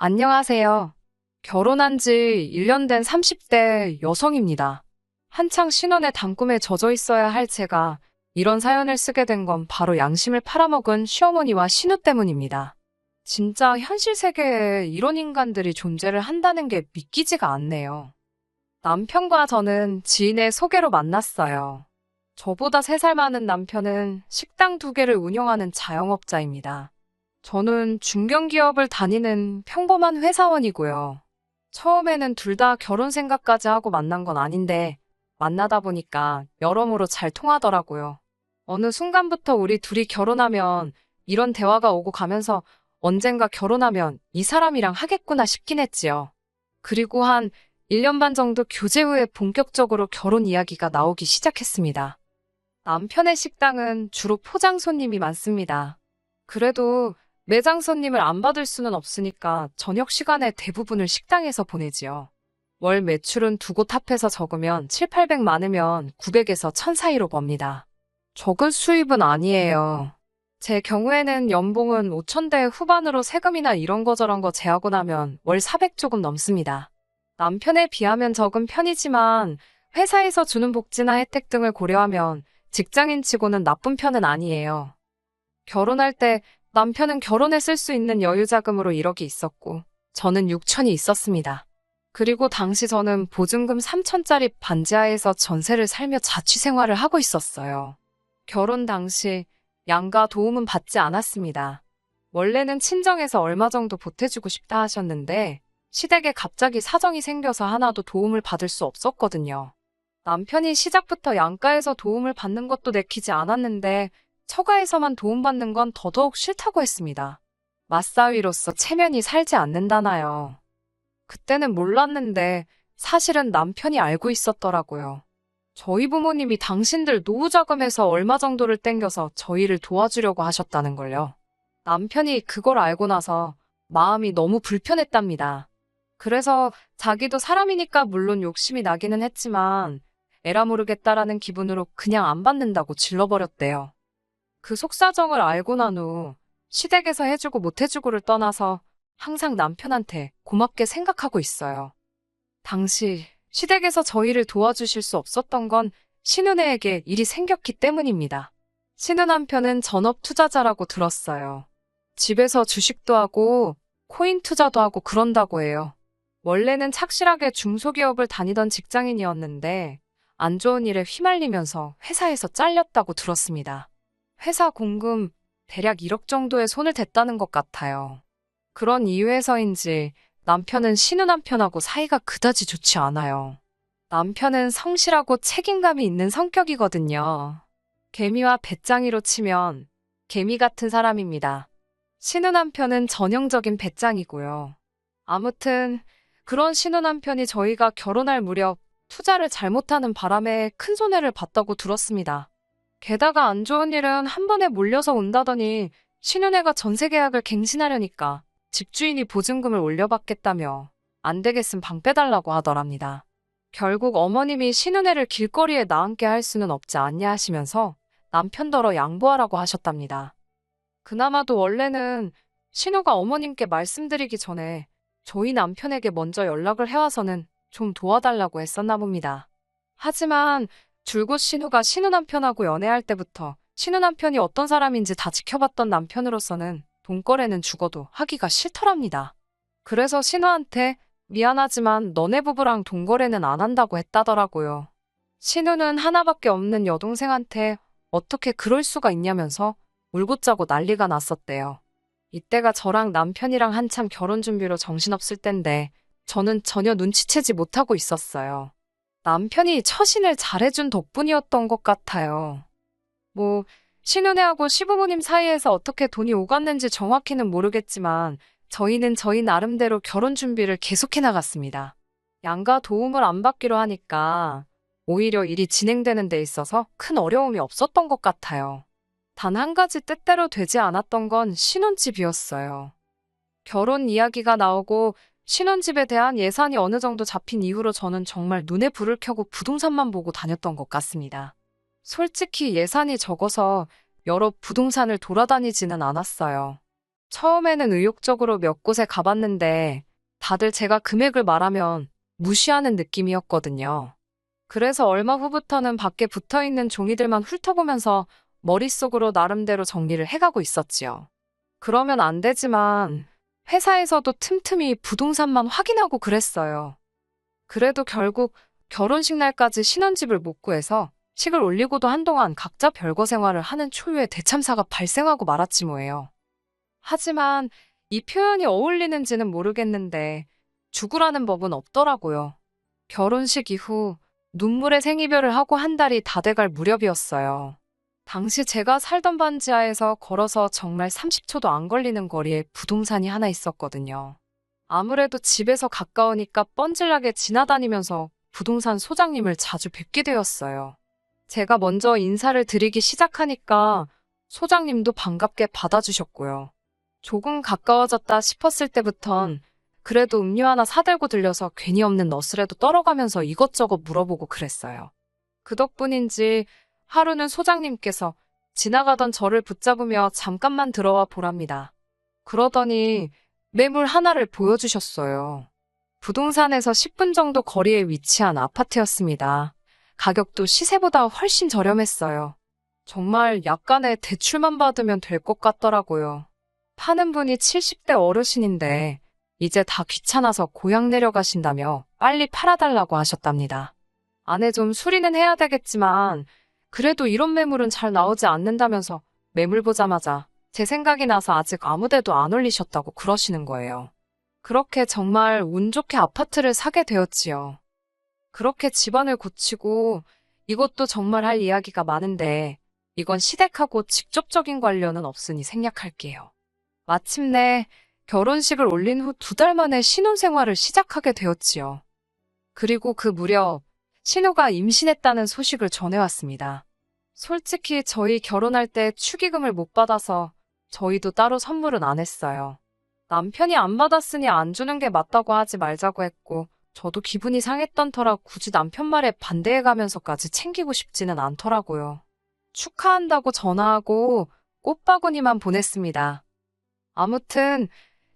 안녕하세요. 결혼한 지 1년 된 30대 여성입니다. 한창 신혼의 단꿈에 젖어 있어야 할 제가 이런 사연을 쓰게 된 건 바로 양심을 팔아먹은 시어머니와 신우 때문입니다. 진짜 현실 세계에 이런 인간들이 존재를 한다는 게 믿기지가 않네요. 남편과 저는 지인의 소개로 만났어요. 저보다 3살 많은 남편은 식당 2개를 운영하는 자영업자입니다. 저는 중견기업을 다니는 평범한 회사원이고요. 처음에는 둘 다 결혼 생각까지 하고 만난 건 아닌데, 만나다 보니까 여러모로 잘 통하더라고요. 어느 순간부터 우리 둘이 결혼하면 이런 대화가 오고 가면서 언젠가 결혼하면 이 사람이랑 하겠구나 싶긴 했지요. 그리고 한 1년 반 정도 교제 후에 본격적으로 결혼 이야기가 나오기 시작했습니다. 남편의 식당은 주로 포장 손님이 많습니다. 그래도 매장 손님을 안 받을 수는 없으니까 저녁 시간에 대부분을 식당에서 보내지요. 월 매출은 두 곳 합해서 적으면 7, 800 많으면 900에서 1000 사이로 법니다. 적은 수입은 아니에요. 제 경우에는 연봉은 5000대 후반으로 세금이나 이런 거 저런 거 제하고 나면 월 400 조금 넘습니다. 남편에 비하면 적은 편이지만 회사에서 주는 복지나 혜택 등을 고려하면 직장인 치고는 나쁜 편은 아니에요. 결혼할 때 남편은 결혼에 쓸 수 있는 여유자금으로 1억이 있었고 저는 6천이 있었습니다. 그리고 당시 저는 보증금 3천짜리 반지하에서 전세를 살며 자취생활을 하고 있었어요. 결혼 당시 양가 도움은 받지 않았습니다. 원래는 친정에서 얼마 정도 보태주고 싶다 하셨는데 시댁에 갑자기 사정이 생겨서 하나도 도움을 받을 수 없었거든요. 남편이 시작부터 양가에서 도움을 받는 것도 내키지 않았는데 처가에서만 도움받는 건 더더욱 싫다고 했습니다. 맞사위로서 체면이 살지 않는다나요. 그때는 몰랐는데 사실은 남편이 알고 있었더라고요. 저희 부모님이 당신들 노후자금에서 얼마 정도를 땡겨서 저희를 도와주려고 하셨다는 걸요. 남편이 그걸 알고 나서 마음이 너무 불편했답니다. 그래서 자기도 사람이니까 물론 욕심이 나기는 했지만 에라 모르겠다라는 기분으로 그냥 안 받는다고 질러버렸대요. 그 속사정을 알고 난 후 시댁에서 해주고 못 해주고를 떠나서 항상 남편한테 고맙게 생각하고 있어요. 당시 시댁에서 저희를 도와주실 수 없었던 건 신우네에게 일이 생겼기 때문입니다. 신우 남편은 전업 투자자라고 들었어요. 집에서 주식도 하고 코인 투자도 하고 그런다고 해요. 원래는 착실하게 중소기업을 다니던 직장인이었는데 안 좋은 일에 휘말리면서 회사에서 잘렸다고 들었습니다. 회사 공금 대략 1억 정도에 손을 댔다는 것 같아요. 그런 이유에서인지 남편은 신우 남편하고 사이가 그다지 좋지 않아요. 남편은 성실하고 책임감이 있는 성격이거든요. 개미와 배짱이로 치면 개미 같은 사람입니다. 신우 남편은 전형적인 배짱이고요. 아무튼 그런 신우 남편이 저희가 결혼할 무렵 투자를 잘못하는 바람에 큰 손해를 봤다고 들었습니다. 게다가 안 좋은 일은 한 번에 몰려서 온다더니 신우네가 전세 계약을 갱신하려니까 집주인이 보증금을 올려받겠다며 안 되겠음 방 빼달라고 하더랍니다. 결국 어머님이 신우네를 길거리에 나앉게 할 수는 없지 않냐 하시면서 남편더러 양보하라고 하셨답니다. 그나마도 원래는 신우가 어머님께 말씀드리기 전에 저희 남편에게 먼저 연락을 해와서는 좀 도와달라고 했었나 봅니다. 하지만 줄곧 신우가 신우 남편하고 연애할 때부터 신우 남편이 어떤 사람인지 다 지켜봤던 남편으로서는 돈거래는 죽어도 하기가 싫더랍니다. 그래서 신우한테 미안하지만 너네 부부랑 돈거래는 안 한다고 했다더라고요. 신우는 하나밖에 없는 여동생한테 어떻게 그럴 수가 있냐면서 울고 짜고 난리가 났었대요. 이때가 저랑 남편이랑 한참 결혼 준비로 정신없을 땐데 저는 전혀 눈치채지 못하고 있었어요. 남편이 처신을 잘해준 덕분이었던 것 같아요. 신우네하고 시부모님 사이에서 어떻게 돈이 오갔는지 정확히는 모르겠지만 저희는 저희 나름대로 결혼 준비를 계속해 나갔습니다. 양가 도움을 안 받기로 하니까 오히려 일이 진행되는 데 있어서 큰 어려움이 없었던 것 같아요. 단 한 가지 뜻대로 되지 않았던 건 신혼집이었어요. 결혼 이야기가 나오고 신혼집에 대한 예산이 어느 정도 잡힌 이후로 저는 정말 눈에 불을 켜고 부동산만 보고 다녔던 것 같습니다. 솔직히 예산이 적어서 여러 부동산을 돌아다니지는 않았어요. 처음에는 의욕적으로 몇 곳에 가봤는데 다들 제가 금액을 말하면 무시하는 느낌이었거든요. 그래서 얼마 후부터는 밖에 붙어 있는 종이들만 훑어보면서 머릿속으로 나름대로 정리를 해가고 있었지요. 그러면 안 되지만 회사에서도 틈틈이 부동산만 확인하고 그랬어요. 그래도 결국 결혼식 날까지 신혼집을 못 구해서 식을 올리고도 한동안 각자 별거 생활을 하는 초유의 대참사가 발생하고 말았지 뭐예요. 하지만 이 표현이 어울리는지는 모르겠는데 죽으라는 법은 없더라고요. 결혼식 이후 눈물의 생이별을 하고 한 달이 다 돼갈 무렵이었어요. 당시 제가 살던 반지하에서 걸어서 정말 30초도 안 걸리는 거리에 부동산이 하나 있었거든요. 아무래도 집에서 가까우니까 뻔질나게 지나다니면서 부동산 소장님을 자주 뵙게 되었어요. 제가 먼저 인사를 드리기 시작하니까 소장님도 반갑게 받아주셨고요. 조금 가까워졌다 싶었을 때부턴 그래도 음료 하나 사들고 들려서 괜히 없는 너스레도 떨어가면서 이것저것 물어보고 그랬어요. 그 덕분인지 하루는 소장님께서 지나가던 저를 붙잡으며 잠깐만 들어와 보랍니다. 그러더니 매물 하나를 보여주셨어요. 부동산에서 10분 정도 거리에 위치한 아파트였습니다. 가격도 시세보다 훨씬 저렴했어요. 정말 약간의 대출만 받으면 될 것 같더라고요. 파는 분이 70대 어르신인데 이제 다 귀찮아서 고향 내려가신다며 빨리 팔아달라고 하셨답니다. 안에 좀 수리는 해야 되겠지만 그래도 이런 매물은 잘 나오지 않는다면서 매물 보자마자 제 생각이 나서 아직 아무 데도 안 올리셨다고 그러시는 거예요. 그렇게 정말 운 좋게 아파트를 사게 되었지요. 그렇게 집안을 고치고 이것도 정말 할 이야기가 많은데 이건 시댁하고 직접적인 관련은 없으니 생략할게요. 마침내 결혼식을 올린 후 2달 만에 신혼생활을 시작하게 되었지요. 그리고 그 무렵 신우가 임신했다는 소식을 전해왔습니다. 솔직히 저희 결혼할 때 축의금을 못 받아서 저희도 따로 선물은 안 했어요. 남편이 안 받았으니 안 주는 게 맞다고 하지 말자고 했고 저도 기분이 상했던 터라 굳이 남편 말에 반대해가면서까지 챙기고 싶지는 않더라고요. 축하한다고 전화하고 꽃바구니만 보냈습니다. 아무튼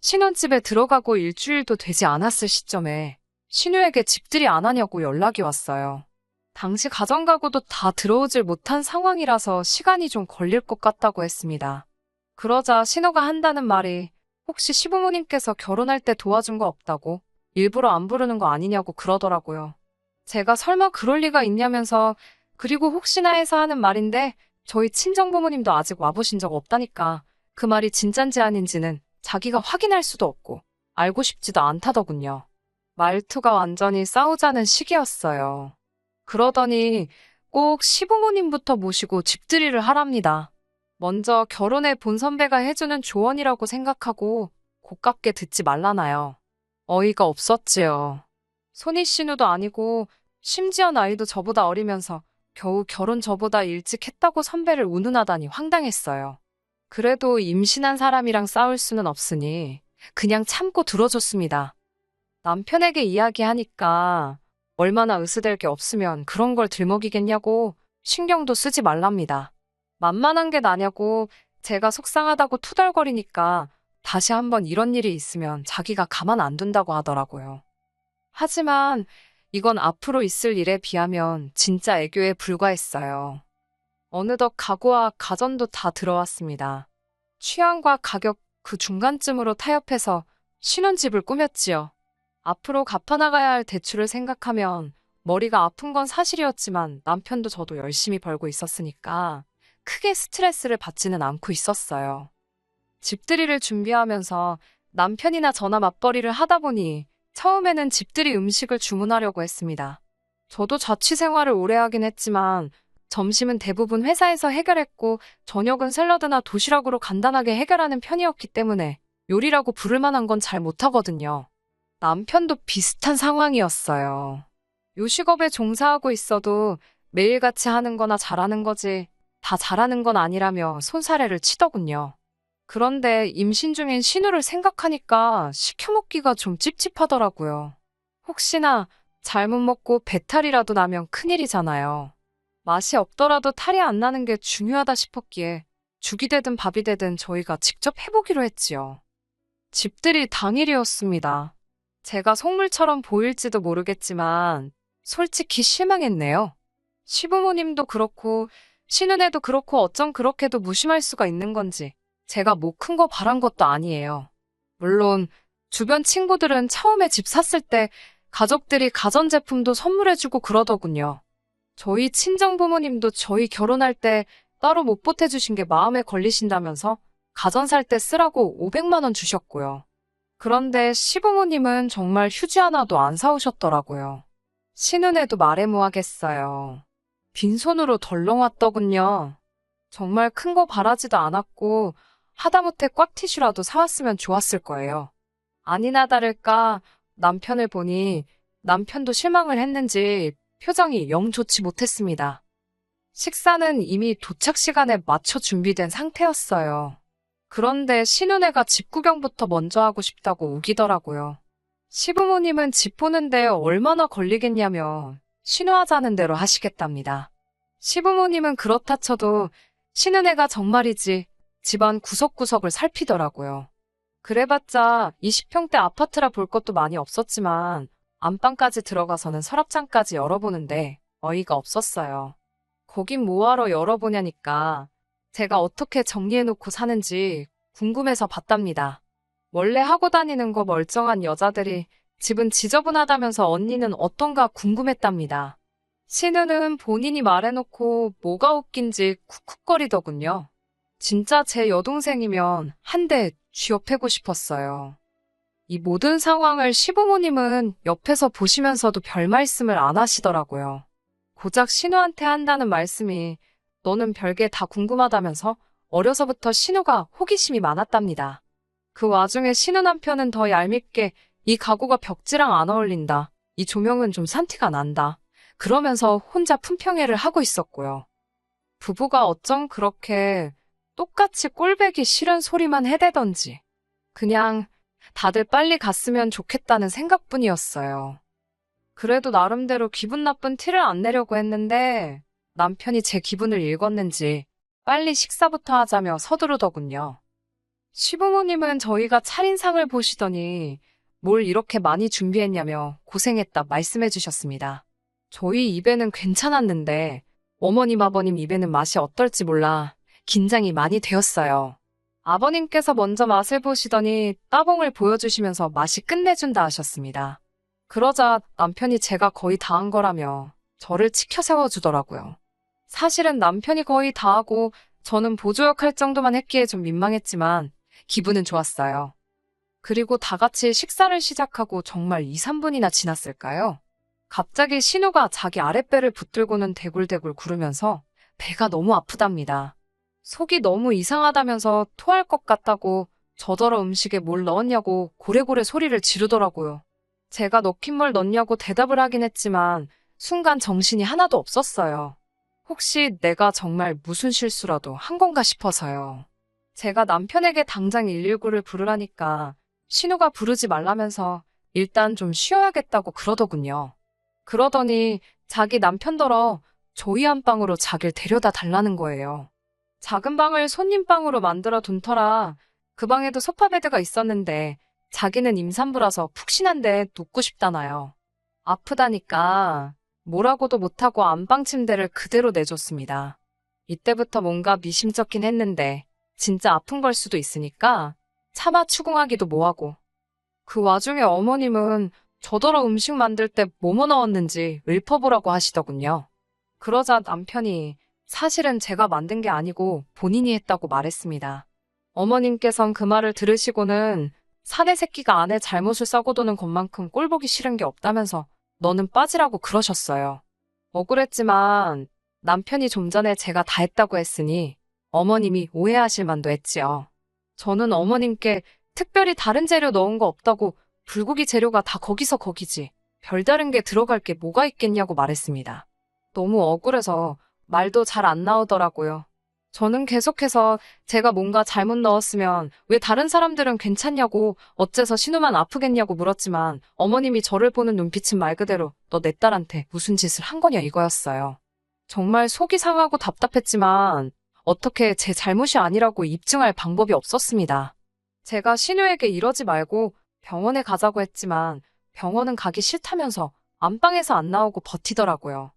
신혼집에 들어가고 일주일도 되지 않았을 시점에 신우에게 집들이 안 하냐고 연락이 왔어요. 당시 가정가구도 다 들어오질 못한 상황이라서 시간이 좀 걸릴 것 같다고 했습니다. 그러자 신우가 한다는 말이 혹시 시부모님께서 결혼할 때 도와준 거 없다고 일부러 안 부르는 거 아니냐고 그러더라고요. 제가 설마 그럴 리가 있냐면서 그리고 혹시나 해서 하는 말인데 저희 친정부모님도 아직 와보신 적 없다니까 그 말이 진짠지 아닌지는 자기가 확인할 수도 없고 알고 싶지도 않다더군요. 말투가 완전히 싸우자는 식이었어요. 그러더니 꼭 시부모님부터 모시고 집들이를 하랍니다. 먼저 결혼해 본 선배가 해주는 조언이라고 생각하고 고깝게 듣지 말라나요. 어이가 없었지요. 손이 신우도 아니고 심지어 나이도 저보다 어리면서 겨우 결혼 저보다 일찍 했다고 선배를 운운하다니 황당했어요. 그래도 임신한 사람이랑 싸울 수는 없으니 그냥 참고 들어줬습니다. 남편에게 이야기하니까 얼마나 으스댈 게 없으면 그런 걸 들먹이겠냐고 신경도 쓰지 말랍니다. 만만한 게 나냐고 제가 속상하다고 투덜거리니까 다시 한번 이런 일이 있으면 자기가 가만 안 둔다고 하더라고요. 하지만 이건 앞으로 있을 일에 비하면 진짜 애교에 불과했어요. 어느덧 가구와 가전도 다 들어왔습니다. 취향과 가격 그 중간쯤으로 타협해서 신혼집을 꾸몄지요. 앞으로 갚아나가야 할 대출을 생각하면 머리가 아픈 건 사실이었지만 남편도 저도 열심히 벌고 있었으니까 크게 스트레스를 받지는 않고 있었어요. 집들이를 준비하면서 남편이나 저나 맞벌이를 하다 보니 처음에는 집들이 음식을 주문하려고 했습니다. 저도 자취 생활을 오래 하긴 했지만 점심은 대부분 회사에서 해결했고 저녁은 샐러드나 도시락으로 간단하게 해결하는 편이었기 때문에 요리라고 부를 만한 건 잘 못하거든요. 남편도 비슷한 상황이었어요. 요식업에 종사하고 있어도 매일같이 하는 거나 잘하는 거지 다 잘하는 건 아니라며 손사래를 치더군요. 그런데 임신 중인 신우를 생각하니까 시켜먹기가 좀 찝찝하더라고요. 혹시나 잘못 먹고 배탈이라도 나면 큰일이잖아요. 맛이 없더라도 탈이 안 나는 게 중요하다 싶었기에 죽이 되든 밥이 되든 저희가 직접 해보기로 했지요. 집들이 당일이었습니다. 제가 속물처럼 보일지도 모르겠지만 솔직히 실망했네요. 시부모님도 그렇고 신은혜도 그렇고 어쩜 그렇게도 무심할 수가 있는 건지 제가 뭐 큰 거 바란 것도 아니에요. 물론 주변 친구들은 처음에 집 샀을 때 가족들이 가전제품도 선물해주고 그러더군요. 저희 친정부모님도 저희 결혼할 때 따로 못 보태주신 게 마음에 걸리신다면서 가전 살 때 쓰라고 500만 원 주셨고요. 그런데 시부모님은 정말 휴지 하나도 안 사오셨더라고요. 신은혜도 말해 뭐하겠어요. 빈손으로 덜렁 왔더군요. 정말 큰 거 바라지도 않았고 하다못해 꽉티슈라도 사왔으면 좋았을 거예요. 아니나 다를까 남편을 보니 남편도 실망을 했는지 표정이 영 좋지 못했습니다. 식사는 이미 도착 시간에 맞춰 준비된 상태였어요. 그런데 신은혜가 집 구경부터 먼저 하고 싶다고 우기더라고요. 시부모님은 집 보는데 얼마나 걸리겠냐며 신호하자는 대로 하시겠답니다. 시부모님은 그렇다 쳐도 신은혜가 정말이지 집안 구석구석을 살피더라고요. 그래봤자 20평대 아파트라 볼 것도 많이 없었지만 안방까지 들어가서는 서랍장까지 열어보는데 어이가 없었어요. 거긴 뭐하러 열어보냐니까 제가 어떻게 정리해놓고 사는지 궁금해서 봤답니다. 원래 하고 다니는 거 멀쩡한 여자들이 집은 지저분하다면서 언니는 어떤가 궁금했답니다. 신우는 본인이 말해놓고 뭐가 웃긴지 쿡쿡거리더군요. 진짜 제 여동생이면 한 대 쥐어패고 싶었어요. 이 모든 상황을 시부모님은 옆에서 보시면서도 별 말씀을 안 하시더라고요. 고작 신우한테 한다는 말씀이 너는 별게 다 궁금하다면서 어려서부터 신우가 호기심이 많았답니다. 그 와중에 신우 남편은 더 얄밉게 이 가구가 벽지랑 안 어울린다. 이 조명은 좀 산티가 난다. 그러면서 혼자 품평회를 하고 있었고요. 부부가 어쩜 그렇게 똑같이 꼴배기 싫은 소리만 해대던지 그냥 다들 빨리 갔으면 좋겠다는 생각뿐이었어요. 그래도 나름대로 기분 나쁜 티를 안 내려고 했는데 남편이 제 기분을 읽었는지 빨리 식사부터 하자며 서두르더군요. 시부모님은 저희가 차린상을 보시더니 뭘 이렇게 많이 준비했냐며 고생했다 말씀해 주셨습니다. 저희 입에는 괜찮았는데 어머님 아버님 입에는 맛이 어떨지 몰라 긴장이 많이 되었어요. 아버님께서 먼저 맛을 보시더니 따봉을 보여주시면서 맛이 끝내준다 하셨습니다. 그러자 남편이 제가 거의 다 한 거라며 저를 치켜 세워주더라고요. 사실은 남편이 거의 다 하고 저는 보조역 할 정도만 했기에 좀 민망했지만 기분은 좋았어요. 그리고 다 같이 식사를 시작하고 정말 2, 3분이나 지났을까요? 갑자기 신우가 자기 아랫배를 붙들고는 대굴대굴 구르면서 배가 너무 아프답니다. 속이 너무 이상하다면서 토할 것 같다고 저더러 음식에 뭘 넣었냐고 고래고래 소리를 지르더라고요. 제가 넣긴 뭘 넣냐고 대답을 하긴 했지만 순간 정신이 하나도 없었어요. 혹시 내가 정말 무슨 실수라도 한 건가 싶어서요. 제가 남편에게 당장 119를 부르라니까 신우가 부르지 말라면서 일단 좀 쉬어야겠다고 그러더군요. 그러더니 자기 남편더러 저희 안방으로 자길 데려다 달라는 거예요. 작은 방을 손님방으로 만들어 둔 터라 그 방에도 소파 베드가 있었는데 자기는 임산부라서 푹신한데 눕고 싶다나요. 아프다니까 뭐라고도 못하고 안방 침대를 그대로 내줬습니다. 이때부터 뭔가 미심쩍긴 했는데 진짜 아픈 걸 수도 있으니까 차마 추궁하기도 뭐하고. 그 와중에 어머님은 저더러 음식 만들 때 뭐뭐 넣었는지 읊어보라고 하시더군요. 그러자 남편이 사실은 제가 만든 게 아니고 본인이 했다고 말했습니다. 어머님께선 그 말을 들으시고는 사내 새끼가 아내 잘못을 싸고도는 것만큼 꼴보기 싫은 게 없다면서 너는 빠지라고 그러셨어요. 억울했지만 남편이 좀 전에 제가 다 했다고 했으니 어머님이 오해하실 만도 했지요. 저는 어머님께 특별히 다른 재료 넣은 거 없다고 불고기 재료가 다 거기서 거기지 별다른 게 들어갈 게 뭐가 있겠냐고 말했습니다. 너무 억울해서 말도 잘 안 나오더라고요. 저는 계속해서 제가 뭔가 잘못 넣었으면 왜 다른 사람들은 괜찮냐고 어째서 신우만 아프겠냐고 물었지만 어머님이 저를 보는 눈빛은 말 그대로 너 내 딸한테 무슨 짓을 한 거냐 이거였어요. 정말 속이 상하고 답답했지만 어떻게 제 잘못이 아니라고 입증할 방법이 없었습니다. 제가 신우에게 이러지 말고 병원에 가자고 했지만 병원은 가기 싫다면서 안방에서 안 나오고 버티더라고요.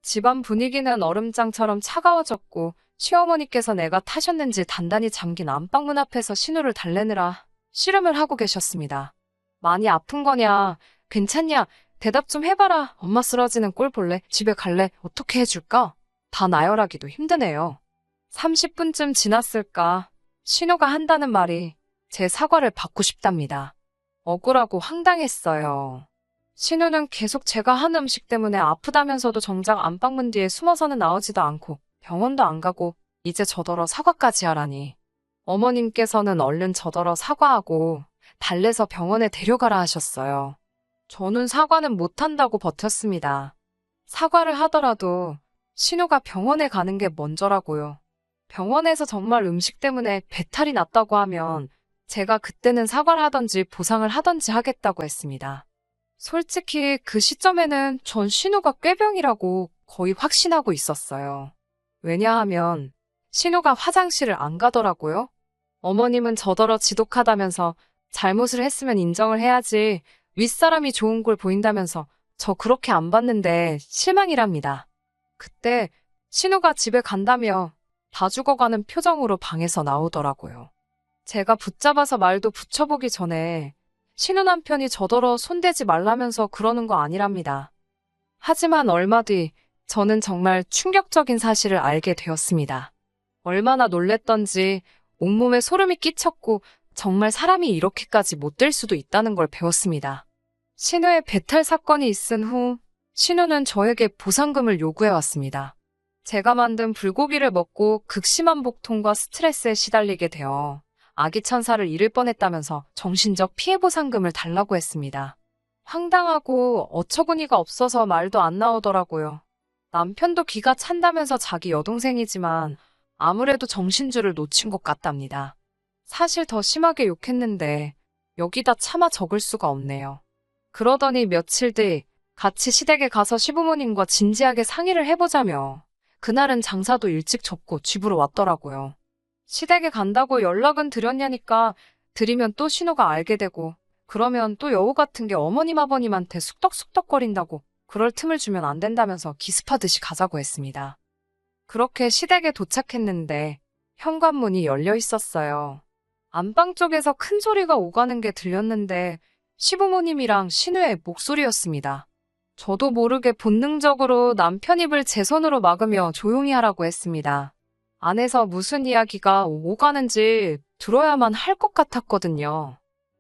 집안 분위기는 얼음장처럼 차가워졌고 시어머니께서 내가 타셨는지 단단히 잠긴 안방문 앞에서 신우를 달래느라 씨름을 하고 계셨습니다. 많이 아픈 거냐? 괜찮냐? 대답 좀 해봐라. 엄마 쓰러지는 꼴 볼래? 집에 갈래? 어떻게 해줄까? 다 나열하기도 힘드네요. 30분쯤 지났을까? 신우가 한다는 말이 제 사과를 받고 싶답니다. 억울하고 황당했어요. 신우는 계속 제가 한 음식 때문에 아프다면서도 정작 안방문 뒤에 숨어서는 나오지도 않고 병원도 안 가고 이제 저더러 사과까지 하라니. 어머님께서는 얼른 저더러 사과하고 달래서 병원에 데려가라 하셨어요. 저는 사과는 못한다고 버텼습니다. 사과를 하더라도 신우가 병원에 가는 게 먼저라고요. 병원에서 정말 음식 때문에 배탈이 났다고 하면 제가 그때는 사과를 하던지 보상을 하던지 하겠다고 했습니다. 솔직히 그 시점에는 전 신우가 꾀병이라고 거의 확신하고 있었어요. 왜냐하면 신우가 화장실을 안 가더라고요. 어머님은 저더러 지독하다면서 잘못을 했으면 인정을 해야지 윗사람이 좋은 걸 보인다면서 저 그렇게 안 봤는데 실망이랍니다. 그때 신우가 집에 간다며 다 죽어가는 표정으로 방에서 나오더라고요. 제가 붙잡아서 말도 붙여보기 전에 신우 남편이 저더러 손대지 말라면서 그러는 거 아니랍니다. 하지만 얼마 뒤 저는 정말 충격적인 사실을 알게 되었습니다. 얼마나 놀랬던지 온몸에 소름이 끼쳤고 정말 사람이 이렇게까지 못될 수도 있다는 걸 배웠습니다. 신우의 배탈 사건이 있은 후 신우는 저에게 보상금을 요구해왔습니다. 제가 만든 불고기를 먹고 극심한 복통과 스트레스에 시달리게 되어 아기 천사를 잃을 뻔했다면서 정신적 피해 보상금을 달라고 했습니다. 황당하고 어처구니가 없어서 말도 안 나오더라고요. 남편도 기가 찬다면서 자기 여동생이지만 아무래도 정신줄을 놓친 것 같답니다. 사실 더 심하게 욕했는데 여기다 차마 적을 수가 없네요. 그러더니 며칠 뒤 같이 시댁에 가서 시부모님과 진지하게 상의를 해보자며 그날은 장사도 일찍 접고 집으로 왔더라고요. 시댁에 간다고 연락은 드렸냐니까 드리면 또 신우가 알게 되고 그러면 또 여우 같은 게 어머님 아버님한테 쑥덕쑥덕거린다고 그럴 틈을 주면 안 된다면서 기습하듯이 가자고 했습니다. 그렇게 시댁에 도착했는데 현관문이 열려 있었어요. 안방 쪽에서 큰 소리가 오가는 게 들렸는데 시부모님이랑 신우의 목소리였습니다. 저도 모르게 본능적으로 남편 입을 제 손으로 막으며 조용히 하라고 했습니다. 안에서 무슨 이야기가 오가는지 들어야만 할 것 같았거든요.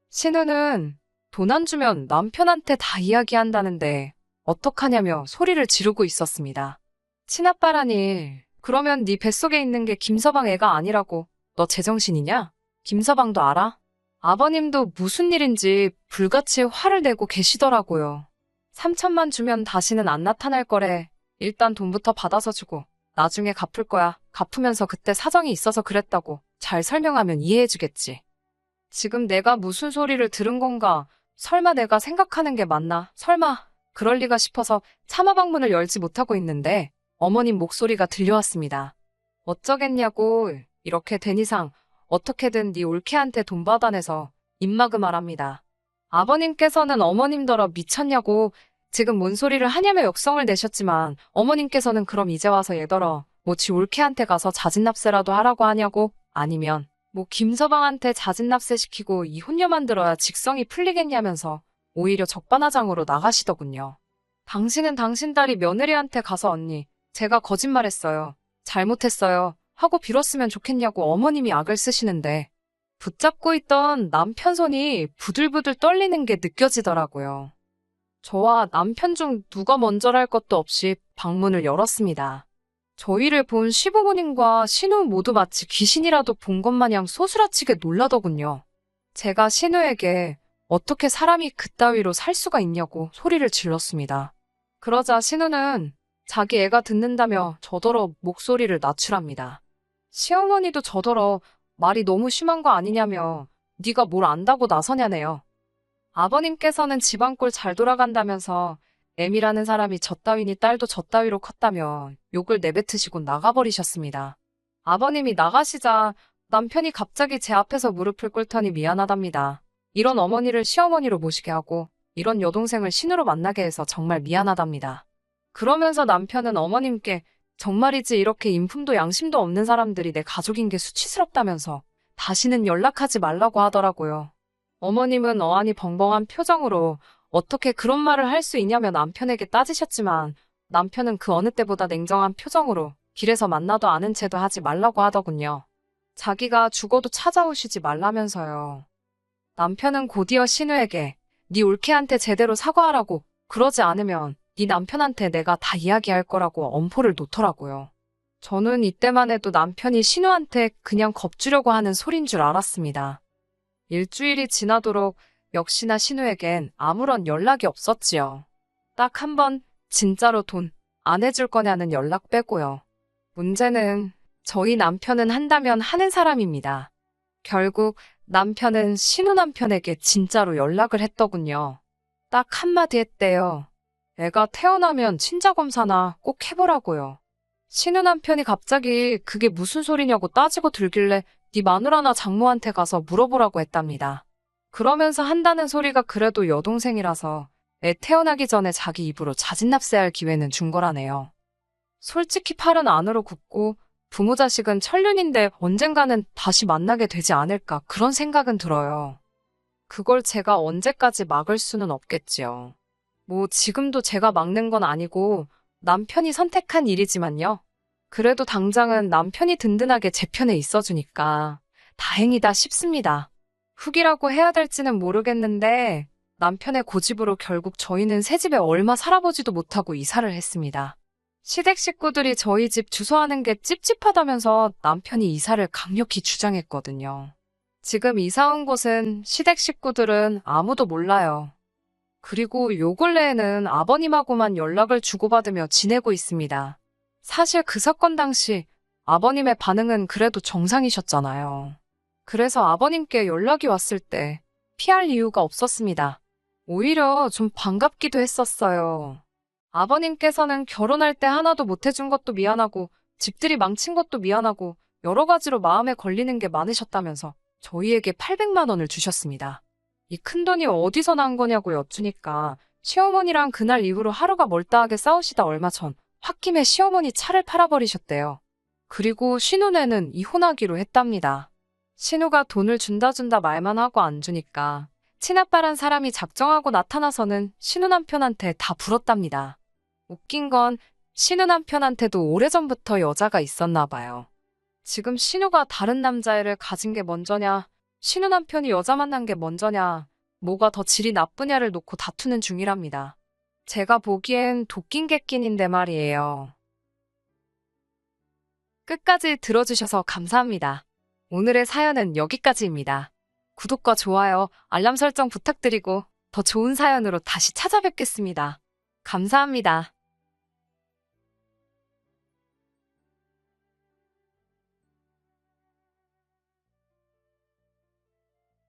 신우는 돈 안 주면 남편한테 다 이야기한다는데 어떡하냐며 소리를 지르고 있었습니다. 친아빠라니, 그러면 네 뱃속에 있는 게 김서방 애가 아니라고. 너 제정신이냐? 김서방도 알아? 아버님도 무슨 일인지 불같이 화를 내고 계시더라고요. 3천만 주면 다시는 안 나타날 거래. 일단 돈부터 받아서 주고 나중에 갚을 거야. 갚으면서 그때 사정이 있어서 그랬다고 잘 설명하면 이해해주겠지. 지금 내가 무슨 소리를 들은 건가? 설마 내가 생각하는 게 맞나? 설마 그럴 리가 싶어서 차마 방문을 열지 못하고 있는데 어머님 목소리가 들려왔습니다. 어쩌겠냐고. 이렇게 된 이상 어떻게든 네 올케한테 돈 받아내서 입막음 하랍니다. 아버님께서는 어머님더러 미쳤냐고 지금 뭔 소리를 하냐며 역성을 내셨지만 어머님께서는 그럼 이제 와서 얘더러 뭐 지 올케한테 가서 자진납세라도 하라고 하냐고 아니면 뭐 김서방한테 자진납세 시키고 이 혼녀 만들어야 직성이 풀리겠냐면서 오히려 적반하장으로 나가시더군요. 당신은 당신 딸이 며느리한테 가서 언니, 제가 거짓말했어요. 잘못했어요. 하고 빌었으면 좋겠냐고 어머님이 악을 쓰시는데 붙잡고 있던 남편 손이 부들부들 떨리는 게 느껴지더라고요. 저와 남편 중 누가 먼저랄 것도 없이 방문을 열었습니다. 저희를 본 시부모님과 신우 모두 마치 귀신이라도 본 것 마냥 소스라치게 놀라더군요. 제가 신우에게 어떻게 사람이 그따위로 살 수가 있냐고 소리를 질렀습니다. 그러자 신우는 자기 애가 듣는다며 저더러 목소리를 낮추랍니다. 시어머니도 저더러 말이 너무 심한 거 아니냐며 네가 뭘 안다고 나서냐네요. 아버님께서는 집안꼴 잘 돌아간다면서 애미라는 사람이 저 따위니 딸도 저 따위로 컸다며 욕을 내뱉으시고 나가버리셨습니다. 아버님이 나가시자 남편이 갑자기 제 앞에서 무릎을 꿇더니 미안하답니다. 이런 어머니를 시어머니로 모시게 하고 이런 여동생을 신우로 만나게 해서 정말 미안하답니다. 그러면서 남편은 어머님께 정말이지 이렇게 인품도 양심도 없는 사람들이 내 가족인 게 수치스럽다면서 다시는 연락하지 말라고 하더라고요. 어머님은 어안이 벙벙한 표정으로 어떻게 그런 말을 할 수 있냐며 남편에게 따지셨지만 남편은 그 어느 때보다 냉정한 표정으로 길에서 만나도 아는 체도 하지 말라고 하더군요. 자기가 죽어도 찾아오시지 말라면서요. 남편은 곧이어 신우에게 네 올케한테 제대로 사과하라고 그러지 않으면 네 남편한테 내가 다 이야기할 거라고 엄포를 놓더라고요. 저는 이때만 해도 남편이 신우한테 그냥 겁주려고 하는 소린 줄 알았습니다. 일주일이 지나도록 역시나 신우에겐 아무런 연락이 없었지요. 딱 한 번 진짜로 돈 안 해줄 거냐는 연락 빼고요. 문제는 저희 남편은 한다면 하는 사람입니다. 결국 남편은 신우 남편에게 진짜로 연락을 했더군요. 딱 한마디 했대요. 애가 태어나면 친자검사나 꼭 해보라고요. 신우 남편이 갑자기 그게 무슨 소리냐고 따지고 들길래 네 마누라나 장모한테 가서 물어보라고 했답니다. 그러면서 한다는 소리가 그래도 여동생이라서 애 태어나기 전에 자기 입으로 자진납세할 기회는 준 거라네요. 솔직히 팔은 안으로 굽고 부모 자식은 천륜인데 언젠가는 다시 만나게 되지 않을까 그런 생각은 들어요. 그걸 제가 언제까지 막을 수는 없겠지요. 뭐 지금도 제가 막는 건 아니고 남편이 선택한 일이지만요. 그래도 당장은 남편이 든든하게 제 편에 있어주니까 다행이다 싶습니다. 훅이라고 해야 될지는 모르겠는데 남편의 고집으로 결국 저희는 새 집에 얼마 살아보지도 못하고 이사를 했습니다. 시댁 식구들이 저희 집 주소하는 게 찝찝하다면서 남편이 이사를 강력히 주장했거든요. 지금 이사 온 곳은 시댁 식구들은 아무도 몰라요. 그리고 요 근래에는 아버님하고만 연락을 주고받으며 지내고 있습니다. 사실 그 사건 당시 아버님의 반응은 그래도 정상이셨잖아요. 그래서 아버님께 연락이 왔을 때 피할 이유가 없었습니다. 오히려 좀 반갑기도 했었어요. 아버님께서는 결혼할 때 하나도 못 해준 것도 미안하고 집들이 망친 것도 미안하고 여러 가지로 마음에 걸리는 게 많으셨다면서 저희에게 800만 원을 주셨습니다. 이 큰돈이 어디서 난 거냐고 여쭈니까 시어머니랑 그날 이후로 하루가 멀다하게 싸우시다 얼마 전 홧김에 시어머니 차를 팔아버리셨대요. 그리고 신우네는 이혼하기로 했답니다. 신우가 돈을 준다 말만 하고 안 주니까 친아빠란 사람이 작정하고 나타나서는 신우 남편한테 다 불었답니다. 웃긴 건 신우 남편한테도 오래전부터 여자가 있었나 봐요. 지금 신우가 다른 남자애를 가진 게 먼저냐, 신우 남편이 여자 만난 게 먼저냐, 뭐가 더 질이 나쁘냐를 놓고 다투는 중이랍니다. 제가 보기엔 도낀 객낀인데 말이에요. 끝까지 들어주셔서 감사합니다. 오늘의 사연은 여기까지입니다. 구독과 좋아요, 알람 설정 부탁드리고 더 좋은 사연으로 다시 찾아뵙겠습니다. 감사합니다.